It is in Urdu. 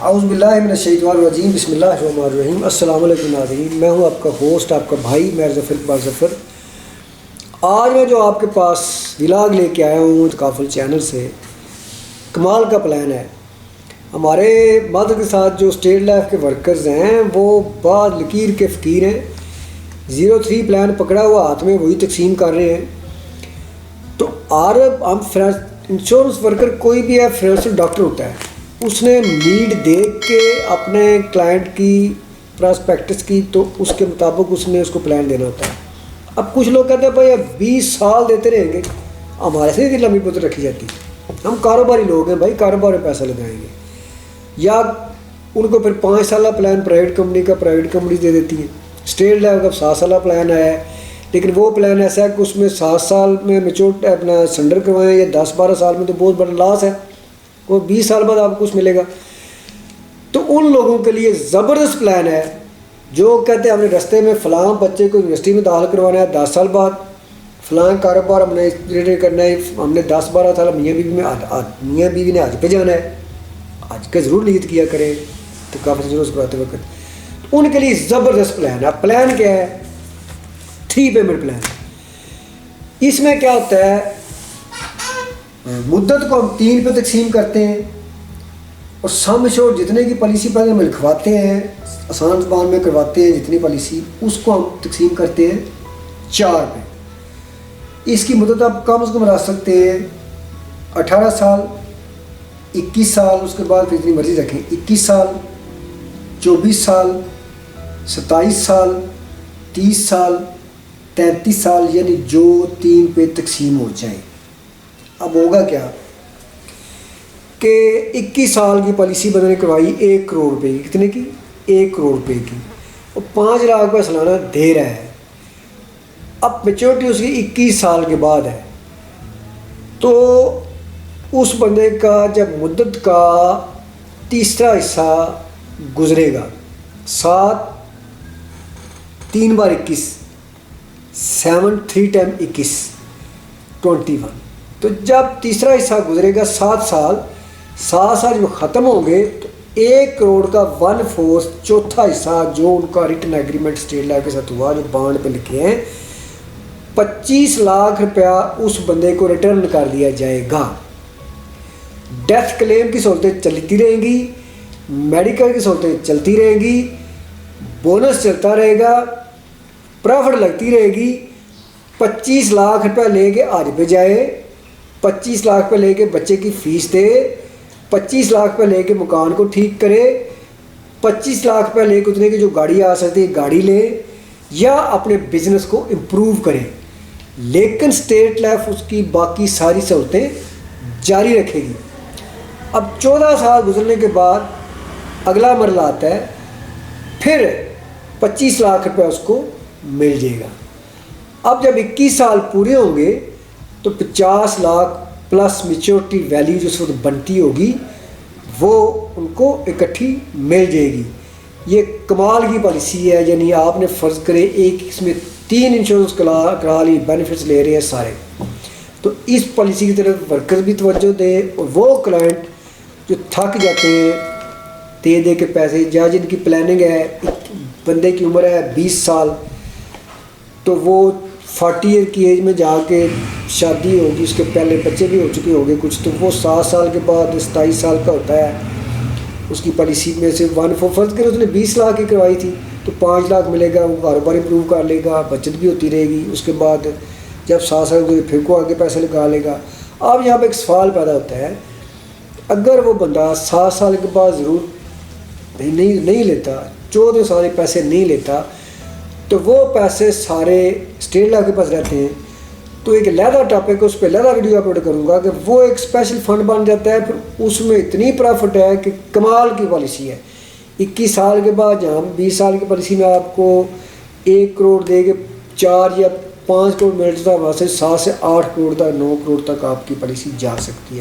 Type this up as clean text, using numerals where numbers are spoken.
اعوذ باللہ من الشیطان الرجیم بسم اللہ الرحمن الرحیم۔ السلام علیکم ناظرین، میں ہوں آپ کا ہوسٹ، آپ کا بھائی میر ظفر اقبال ظفر۔ آج میں جو آپ کے پاس ولاگ لے کے آیا ہوں تکافل چینل سے، کمال کا پلان ہے۔ ہمارے مدد کے ساتھ جو اسٹیٹ لائف کے ورکرز ہیں وہ بعد لکیر کے فقیر ہیں۔ 03 پلان پکڑا ہوا ہاتھ میں، وہی تقسیم کر رہے ہیں۔ تو ہم انشورنس ورکر کوئی بھی ہے، فائنینشیل ڈاکٹر ہوتا ہے، اس نے نیڈ دیکھ کے اپنے کلائنٹ کی پراسپیکٹس کی، تو اس کے مطابق اس نے اس کو پلان دینا ہوتا ہے۔ اب کچھ لوگ کہتے ہیں بھائی اب 20 سال دیتے رہیں گے، ہمارے سے لمبی مدت رکھی جاتی، ہم کاروباری لوگ ہیں بھائی، کاروبار میں پیسہ لگائیں گے۔ یا ان کو پھر 5 سالہ پلان پرائیویٹ کمپنی دے دیتی ہیں۔ اسٹیٹ لیول کا 7 سالہ پلان آیا ہے، لیکن وہ پلان ایسا ہے کہ اس میں 7 سال میں میچور اپنا سنڈر کروائیں یا 10-12 سال میں، تو بہت بڑا لاس ہے۔ وہ 20 سال بعد آپ کو کچھ ملے گا۔ تو ان لوگوں کے لیے زبردست پلان ہے جو کہتے ہیں ہم نے رستے میں فلاں بچے کو یونیورسٹی میں داخل کروانا ہے، 10 سال بعد فلاں کاروبار ہم نے ریلیٹڈ کرنا ہے، ہم نے 10-12 سال میاں بیوی نے حج پہ جانا ہے، حج کا ضرور نیت کیا کریں تو کافی ضرورت کراتے وقت۔ ان کے لیے زبردست پلان ہے۔ پلان کیا ہے؟ 3 پیمنٹ پلان۔ اس میں کیا ہوتا ہے، مدت کو ہم 3 پہ تقسیم کرتے ہیں، اور سم ایشورڈ جتنے کی پالیسی پہلے ہم لکھواتے ہیں، آسان زبان میں کرواتے ہیں جتنی پالیسی، اس کو ہم تقسیم کرتے ہیں 4 پہ۔ اس کی مدت آپ کم از کم رکھ سکتے ہیں 18 سال، 21 سال، اس کے بعد پھر جتنی مرضی رکھیں، 21 سال، 24 سال، 27 سال، 30 سال، 33 سال، یعنی جو 3 پہ تقسیم ہو جائیں۔ اب ہوگا کیا کہ 21 سال کی پالیسی بندے نے کروائی 1 کروڑ روپے کی، کتنے کی؟ 1 کروڑ روپے کی، اور 5 لاکھ روپے سالانہ دے رہا ہے۔ اب میچورٹی اس کی 21 سال کے بعد ہے، تو اس بندے کا جب مدت کا تیسرا حصہ گزرے گا، 7 3 بار 21، 7 3 ٹائم 21، 21۔ تو جب تیسرا حصہ گزرے گا 7 سال جو ختم ہوں گے، تو 1 کروڑ کا 1/4 چوتھا حصہ جو ان کا ریٹن ایگریمنٹ اسٹیٹ لیول کے ساتھ ہوا، جو بانڈ پہ لکھے ہیں، 25 لاکھ روپیہ اس بندے کو ریٹرن کر دیا جائے گا۔ ڈیتھ کلیم کی سہولتیں چلتی رہیں گی، میڈیکل کی سہولتیں چلتی رہیں گی، بونس چلتا رہے گا، پرافٹ لگتی رہے گی۔ 25 لاکھ روپیہ لے کے حج پہ جائے، 25 لاکھ روپے لے کے بچے کی فیس دے، 25 لاکھ روپے لے کے مکان کو ٹھیک کرے، 25 لاکھ روپے لے کے اتنے کی جو گاڑی آ سکتی ہے گاڑی لے، یا اپنے بزنس کو امپروو کرے، لیکن اسٹیٹ لائف اس کی باقی ساری سہولتیں جاری رکھے گی۔ اب 14 سال گزرنے کے بعد اگلا مرحلہ آتا ہے، پھر 25 لاکھ روپے اس کو مل جائے گا۔ اب جب 21 سال پورے ہوں گے تو 50 لاکھ پلس میچورٹی ویلیو جو اس وقت بنتی ہوگی وہ ان کو اکٹھی مل جائے گی۔ یہ کمال کی پالیسی ہے، یعنی آپ نے فرض کرے ایک اس میں 3 انشورنس کرا لی، بینیفٹس لے رہے ہیں سارے، تو اس پالیسی کی طرف ورکر بھی توجہ دیں، اور وہ کلائنٹ جو تھک جاتے ہیں دے کے پیسے، یا جن کی پلاننگ ہے، بندے کی عمر ہے 20 سال، تو وہ 40 ایئر کی ایج میں جا کے شادی ہوگی، اس کے پہلے بچے بھی ہو چکے ہوں گے کچھ، تو وہ 7 سال کے بعد 27 سال کا ہوتا ہے۔ اس کی پالیسی میں سے 1/4 فرض کریں اس نے 20 لاکھ کی کروائی تھی، تو 5 لاکھ ملے گا، وہ کاروبار امپروو کر لے گا، بچت بھی ہوتی رہے گی۔ اس کے بعد جب 7 سال کے پھر کو آگے پیسے لگا لے گا۔ اب یہاں پہ ایک سوال پیدا ہوتا ہے، اگر وہ بندہ 7 سال کے بعد ضرور نہیں لیتا، 14 سال کے پیسے نہیں لیتا، تو وہ پیسے سارے اسٹیٹ لیول کے پاس رہتے ہیں۔ تو ایک علیحدہ ٹاپک ہے، اس پہ علیحدہ ویڈیو اپلوڈ کروں گا کہ وہ ایک اسپیشل فنڈ بن جاتا ہے، پھر اس میں اتنی پرافٹ ہے کہ کمال کی پالیسی ہے۔ 21 سال کے بعد جہاں 20 سال کی پالیسی میں آپ کو 1 کروڑ دے کے 4 یا 5 کروڑ مل جاتا ہے، وہاں سے 7 سے 8 کروڑ تک 9 کروڑ تک آپ کی پالیسی جا سکتی ہے۔